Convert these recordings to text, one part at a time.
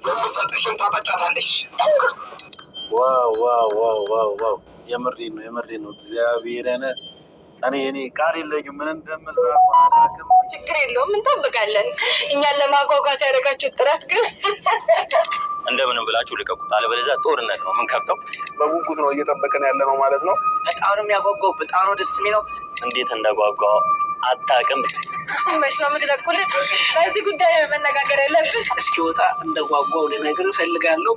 ለምሰጥሽን ታበጫታለሽ። ዋው የምሬ ነው እግዚአብሔርን እኔ ቃል የለኝም ምን እንደምል ራሱ አላውቅም። ችግር የለውም እንጠብቃለን። እኛን ለማጓጓት ያደረጋችሁ ጥረት ግን እንደምንም ብላችሁ ልቀቁት፣ አለበለዚያ ጦርነት ነው ምን ከፍተው። በጉጉት ነው እየጠበቀን ያለ ነው ማለት ነው። በጣም ነው የሚያጓጓው፣ በጣም ነው ደስ የሚለው። እንዴት እንደጓጓው አታውቅም። መች ነው የምትለቁልን? በዚህ ጉዳይ መነጋገር ያለብን። እስኪወጣ እንደጓጓው ልነግርህ እፈልጋለሁ።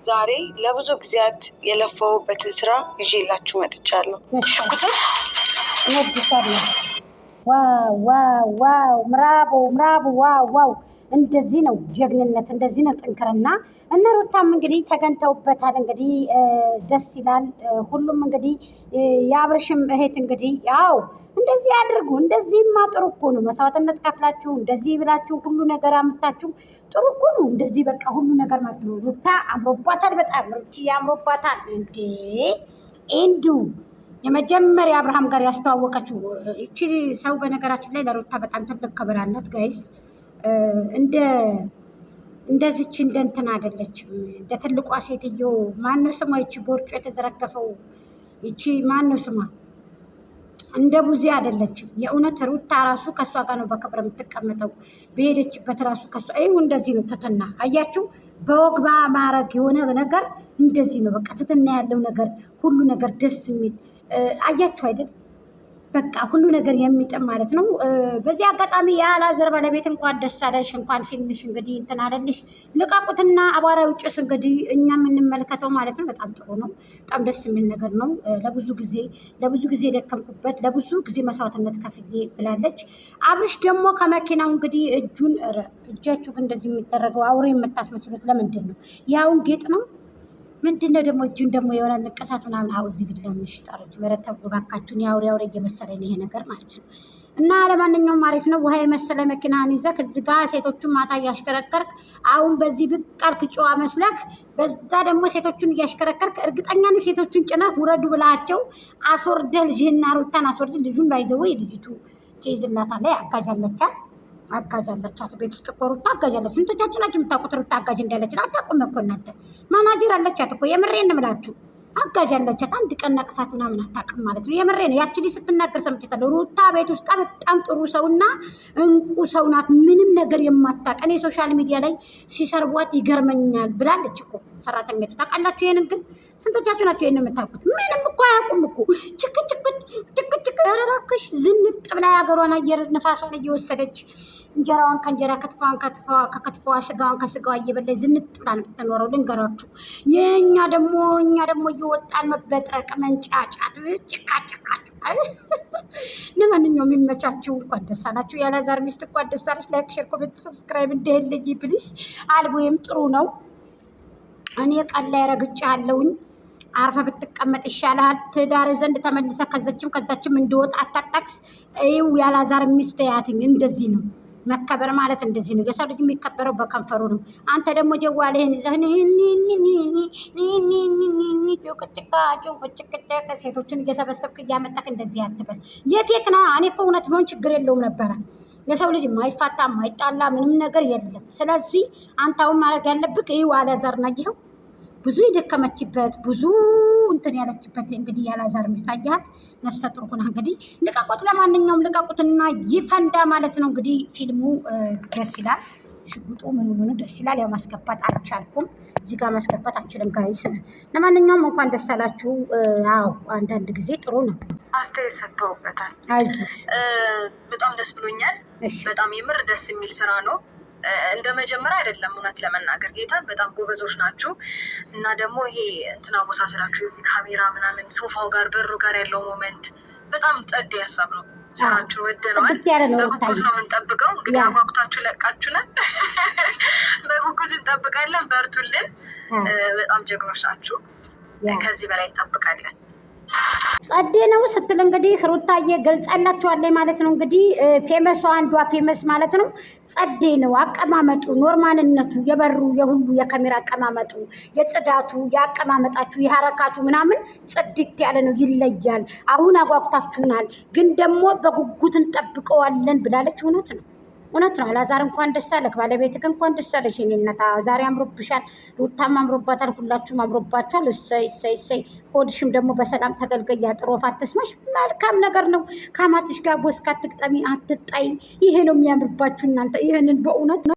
ዛሬ ለብዙ ጊዜያት የለፈውበትን ስራ ይዤላችሁ መጥቻለሁ። ሽጉጥም ነድፋለሁ። ዋው ምራቡ ዋው! እንደዚህ ነው ጀግንነት፣ እንደዚህ ነው ጥንክርና። እነ ሩታም እንግዲህ ተገንተውበታል። እንግዲህ ደስ ይላል። ሁሉም እንግዲህ የአብርሽም እህት እንግዲህ ያው እንደዚህ አድርጉ። እንደዚህማ ጥሩ እኮ ነው። መስዋዕትነት ከፍላችሁ እንደዚህ ብላችሁ ሁሉ ነገር አምታችሁ ጥሩ እኮ ነው። እንደዚህ በቃ ሁሉ ነገር ማለት ነው። ሩታ አምሮባታል፣ በጣም ሩቲ አምሮባታል። እንዴ እንዱ የመጀመሪያ አብርሃም ጋር ያስተዋወቀችው እቺ ሰው በነገራችን ላይ ለሩታ በጣም ትልቅ ክብር አላት ጋይስ። እንደዚች እንደ እንትን አይደለችም። እንደ ትልቋ ሴትዮ ማነው ስሟ? ይቺ ቦርጮ የተዘረገፈው ይቺ ማነው ስሟ? እንደ ቡዜ አይደለችም። የእውነት ሩታ ራሱ ከሷ ጋር ነው በክብር የምትቀመጠው። በሄደችበት ራሱ ከሷ ይኸው እንደዚህ ነው ትትና። አያችሁ በወግ ማዕረግ የሆነ ነገር እንደዚህ ነው። በቃ ትትና ያለው ነገር ሁሉ ነገር ደስ የሚል አያችሁ አይደል? በቃ ሁሉ ነገር የሚጥም ማለት ነው። በዚህ አጋጣሚ የአላዘር ባለቤት እንኳን ደስ አለሽ፣ እንኳን ፊልምሽ እንግዲህ እንትን አለልሽ። ንቃቁትና አቧራዊ ጭስ እንግዲህ እኛ የምንመለከተው ማለት ነው። በጣም ጥሩ ነው። በጣም ደስ የሚል ነገር ነው። ለብዙ ጊዜ ደከምኩበት፣ ለብዙ ጊዜ መስዋዕትነት ከፍዬ ብላለች። አብርሽ ደግሞ ከመኪናው እንግዲህ እጃችሁ እንደዚህ የሚደረገው አውሬ የምታስመስሉት ለምንድን ነው? ያውን ጌጥ ነው ምንድነው ደግሞ እጁን ደግሞ የሆነ ንቅሳት ምናምን አውዚ ቢላምሽ ጠረጅ በረተው ባካችሁን የአውሬ እየመሰለኝ ይሄ ነገር ማለት ነው። እና ለማንኛውም አሪፍ ነው። ውሃ የመሰለ መኪናን ይዘህ እዚህ ጋር ሴቶቹን ማታ እያሽከረከርክ አሁን በዚህ ብቅ አልክ ጨዋ መስለክ፣ በዛ ደግሞ ሴቶቹን እያሽከረከርክ እርግጠኛ ነኝ ሴቶቹን ጭነህ ውረዱ ብላቸው አስወርደህ ልጅህና ሩታን አስወርደህ ልጁን ባይዘው ልጅቱ ትይዝላታለህ። አጋዣለቻት ቤት ውስጥ እኮ ሩታ አጋዣለች። ስንቶቻችሁ ናችሁ የምታውቁት ሩታ አጋዥ እንዳለችን? አታውቁም እኮ እናንተ። ማናጀር አለቻት እኮ የምሬን እምላችሁ አጋዣለቻት። አንድ ቀን ነቅፋት ምናምን አታውቅም ማለት ነው። የምሬ ነው። ያቺ ልጅ ስትናገር ሰምቼታለሁ። ሩታ ቤት ውስጥ በጣም ጥሩ ሰውና እንቁ ሰው ናት፣ ምንም ነገር የማታውቅ። እኔ ሶሻል ሚዲያ ላይ ሲሰርቧት ይገርመኛል ብላለች እኮ ሰራተኞቹ። ታውቃላችሁ? ይሄንን ግን ስንቶቻችሁ ናቸው ይሄንን የምታውቁት? ምንም እኮ አያውቁም እኮ። ችክ ኧረ እባክሽ ዝንጥ ብላ የሀገሯን አየር ነፋሷን እየወሰደች እንጀራዋን ከእንጀራ ከከትፏ ስጋዋን ከስጋዋ እየበላች ዝንጥ ብላ ነው የምትኖረው። ልንገራችሁ። እኛ ደግሞ እየወጣን መበጥረቅ መንጫጫት ጭቃጭቃጭ። ለማንኛውም የሚመቻችሁ እንኳን ደስ አላችሁ። የአላዛር ሚስት እንኳን ደስ አለች። ላይክ፣ ሼር፣ ኮሜንት፣ ሰብስክራይብ እንደህልኝ ፕሊስ። አልቦዬም ጥሩ ነው። እኔ ቀን ላይ ረግጬ አለውኝ። አርፈ ብትቀመጥ ይሻላል። ትዳር ዘንድ ተመልሰ ከዛችም እንደወጣ አታጣቅስ። ይኸው የአላዛር ሚስት ያትኝ እንደዚህ ነው መከበር ማለት እንደዚህ ነው። የሰው ልጅ የሚከበረው በከንፈሩ ነው። አንተ ደግሞ ጀዋልህን ይዘህን ሴቶችን እየሰበሰብክ እያመጣክ እንደዚህ አትበል። የፌክ ና እኔ እኮ እውነት ቢሆን ችግር የለውም ነበረ። የሰው ልጅ የማይፋታ የማይጣላ ምንም ነገር የለም። ስለዚህ አንተ አሁን ማድረግ ያለብህ ይኸው አላዛር ናየኸው ብዙ የደከመችበት ብዙ እንትን ያለችበት እንግዲህ የአላዛር ሚስት አያት ነፍሰ ጡር ሆና እንግዲህ ልቀቁት። ለማንኛውም ልቀቁትና ይፈንዳ ማለት ነው። እንግዲህ ፊልሙ ደስ ይላል። ሽጉጡ ምን ደስ ይላል። ያው ማስገባት አልቻልኩም፣ እዚህ ጋር ማስገባት አንችልም ጋይስ። ለማንኛውም እንኳን ደስ አላችሁ። አዎ አንዳንድ ጊዜ ጥሩ ነው። አስተያየት ሰጥተውበታል። አይዞሽ በጣም ደስ ብሎኛል። በጣም የምር ደስ የሚል ስራ ነው። እንደ መጀመሪያ አይደለም። እውነት ለመናገር ጌታን በጣም ጎበዞች ናችሁ። እና ደግሞ ይሄ እንትን አወሳሰዳችሁ እዚህ ካሜራ ምናምን ሶፋው ጋር በሩ ጋር ያለው ሞመንት በጣም ጸድ ሀሳብ ነው። ስራችሁ ወደነዋል። በጉጉት ነው የምንጠብቀው። እንግዲህ አጓጉታችሁ ለቃችሁናል። በጉጉት እንጠብቃለን። በርቱልን። በጣም ጀግኖች ናችሁ። ከዚህ በላይ እንጠብቃለን። ጸዴ ነው ስትል እንግዲህ ሩታዬ ገልጻላችኋለች ማለት ነው። እንግዲህ ፌመሷ አንዷ ፌመስ ማለት ነው። ጸዴ ነው አቀማመጡ፣ ኖርማልነቱ፣ የበሩ የሁሉ የካሜራ አቀማመጡ፣ የጽዳቱ፣ የአቀማመጣችሁ፣ የሐረካቱ ምናምን ጽድት ያለ ነው፣ ይለያል። አሁን አጓጉታችሁናል፣ ግን ደግሞ በጉጉት እንጠብቀዋለን ብላለች። እውነት ነው። እውነት ነው። አላዛር እንኳን ደስ አለህ፣ ባለቤትህ እንኳን ደስ አለሽ። የእኔ እናት ዛሬ አምሮብሻል፣ ሩታም አምሮባታል፣ ሁላችሁም አምሮባችኋል። እሰይ እሰይ እሰይ። ሆድሽም ደግሞ በሰላም ተገልገያ ጥሩ ወፍ አትስማሽ። መልካም ነገር ነው። ከአማትሽ ጋር ቦስካ አትግጠሚ፣ አትጣይ። ይሄ ነው የሚያምርባችሁ እናንተ። ይሄንን በእውነት ነው